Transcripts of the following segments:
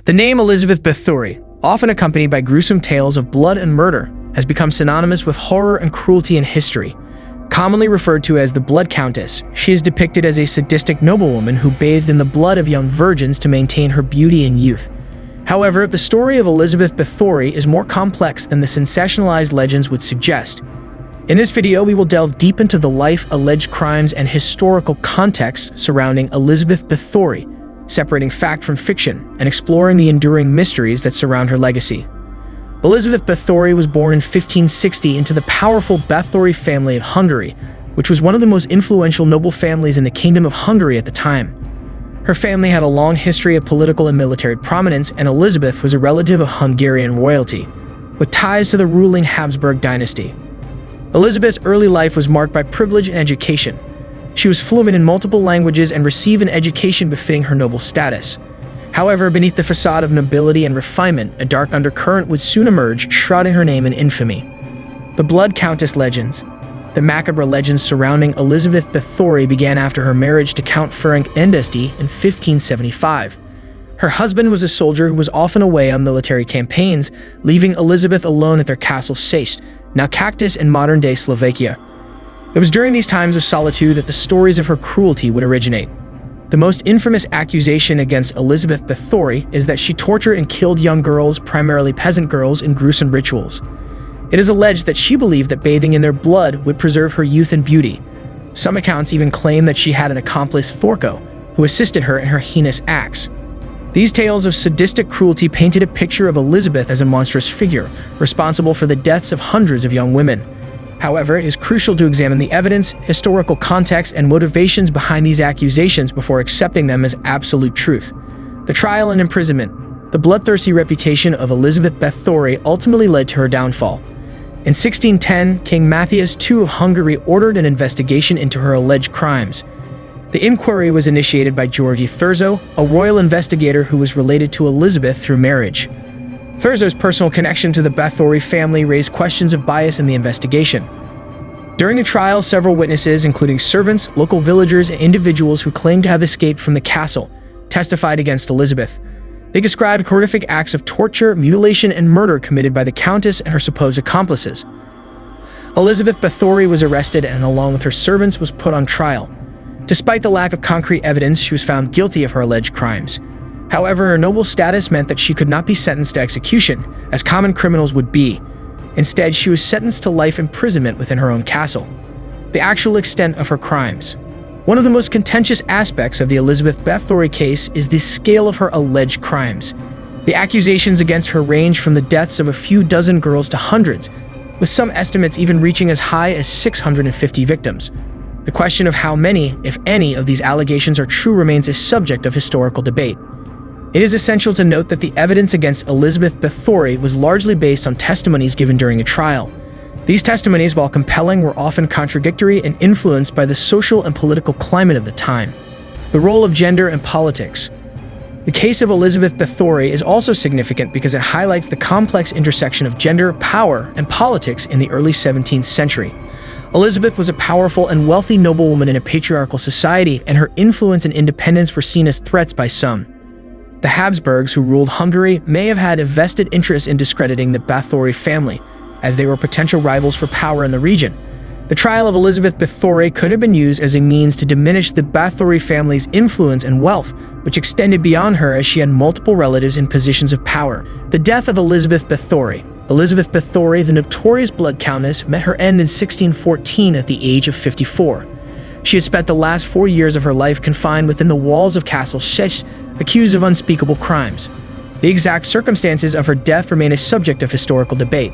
The name Elizabeth Báthory, often accompanied by gruesome tales of blood and murder, has become synonymous with horror and cruelty in history. Commonly referred to as the Blood Countess, she is depicted as a sadistic noblewoman who bathed in the blood of young virgins to maintain her beauty and youth. However, the story of Elizabeth Báthory is more complex than the sensationalized legends would suggest. In this video, we will delve deep into the life, alleged crimes, and historical context surrounding Elizabeth Báthory, separating fact from fiction and exploring the enduring mysteries that surround her legacy. Elizabeth Báthory was born in 1560 into the powerful Báthory family of Hungary, which was one of the most influential noble families in the Kingdom of Hungary at the time. Her family had a long history of political and military prominence, and Elizabeth was a relative of Hungarian royalty, with ties to the ruling Habsburg dynasty. Elizabeth's early life was marked by privilege and education. She was fluent in multiple languages and received an education befitting her noble status. However, beneath the facade of nobility and refinement, a dark undercurrent would soon emerge, shrouding her name in infamy. The Blood Countess legends. The macabre legends surrounding Elizabeth Báthory began after her marriage to Count Ferenc Endesti in 1575. Her husband was a soldier who was often away on military campaigns, leaving Elizabeth alone at their castle Seist, now Countess in modern-day Slovakia. It was during these times of solitude that the stories of her cruelty would originate. The most infamous accusation against Elizabeth Báthory is that she tortured and killed young girls, primarily peasant girls, in gruesome rituals. It is alleged that she believed that bathing in their blood would preserve her youth and beauty. Some accounts even claim that she had an accomplice, Thorko, who assisted her in her heinous acts. These tales of sadistic cruelty painted a picture of Elizabeth as a monstrous figure, responsible for the deaths of hundreds of young women. However, it is crucial to examine the evidence, historical context, and motivations behind these accusations before accepting them as absolute truth. The trial and imprisonment. The bloodthirsty reputation of Elizabeth Báthory ultimately led to her downfall. In 1610, King Matthias II of Hungary ordered an investigation into her alleged crimes. The inquiry was initiated by Georgi Thurzo, a royal investigator who was related to Elizabeth through marriage. Thurzo's personal connection to the Báthory family raised questions of bias in the investigation. During the trial, several witnesses, including servants, local villagers, and individuals who claimed to have escaped from the castle, testified against Elizabeth. They described horrific acts of torture, mutilation, and murder committed by the Countess and her supposed accomplices. Elizabeth Báthory was arrested and, along with her servants, was put on trial. Despite the lack of concrete evidence, she was found guilty of her alleged crimes. However, her noble status meant that she could not be sentenced to execution, as common criminals would be. Instead, she was sentenced to life imprisonment within her own castle. The actual extent of her crimes. One of the most contentious aspects of the Elizabeth Báthory case is the scale of her alleged crimes. The accusations against her range from the deaths of a few dozen girls to hundreds, with some estimates even reaching as high as 650 victims. The question of how many, if any, of these allegations are true remains a subject of historical debate. It is essential to note that the evidence against Elizabeth Báthory was largely based on testimonies given during a trial. These testimonies, while compelling, were often contradictory and influenced by the social and political climate of the time. The role of gender and politics. The case of Elizabeth Báthory is also significant because it highlights the complex intersection of gender, power, and politics in the early 17th century. Elizabeth was a powerful and wealthy noblewoman in a patriarchal society, and her influence and independence were seen as threats by some. The Habsburgs, who ruled Hungary, may have had a vested interest in discrediting the Báthory family, as they were potential rivals for power in the region. The trial of Elizabeth Báthory could have been used as a means to diminish the Báthory family's influence and wealth, which extended beyond her as she had multiple relatives in positions of power. The death of Elizabeth Báthory. Elizabeth Báthory, the notorious Blood Countess, met her end in 1614 at the age of 54. She had spent the last 4 years of her life confined within the walls of Castle Seist, accused of unspeakable crimes. The exact circumstances of her death remain a subject of historical debate.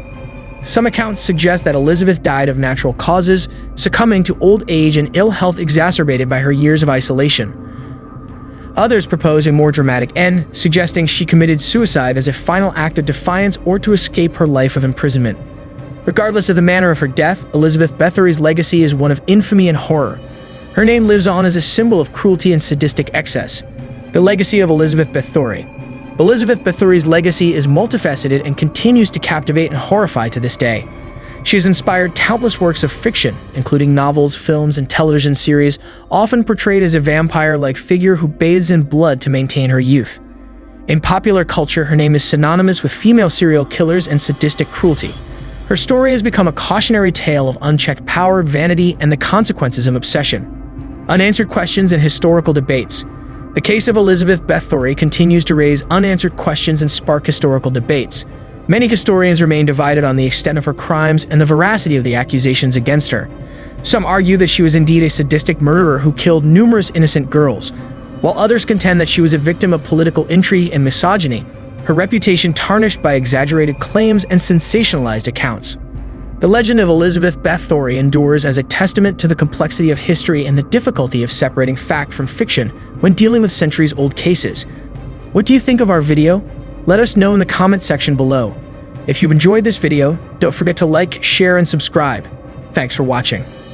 Some accounts suggest that Elizabeth died of natural causes, succumbing to old age and ill health exacerbated by her years of isolation. Others propose a more dramatic end, suggesting she committed suicide as a final act of defiance or to escape her life of imprisonment. Regardless of the manner of her death, Elizabeth Báthory's legacy is one of infamy and horror. Her name lives on as a symbol of cruelty and sadistic excess. The legacy of Elizabeth Báthory. Elizabeth Báthory's legacy is multifaceted and continues to captivate and horrify to this day. She has inspired countless works of fiction, including novels, films, and television series, often portrayed as a vampire-like figure who bathes in blood to maintain her youth. In popular culture, her name is synonymous with female serial killers and sadistic cruelty. Her story has become a cautionary tale of unchecked power, vanity, and the consequences of obsession. Unanswered questions and historical debates. The case of Elizabeth Báthory continues to raise unanswered questions and spark historical debates. Many historians remain divided on the extent of her crimes and the veracity of the accusations against her. Some argue that she was indeed a sadistic murderer who killed numerous innocent girls, while others contend that she was a victim of political intrigue and misogyny, her reputation tarnished by exaggerated claims and sensationalized accounts. The legend of Elizabeth Báthory endures as a testament to the complexity of history and the difficulty of separating fact from fiction when dealing with centuries-old cases. What do you think of our video? Let us know in the comment section below. If you enjoyed this video, don't forget to like, share, and subscribe. Thanks for watching.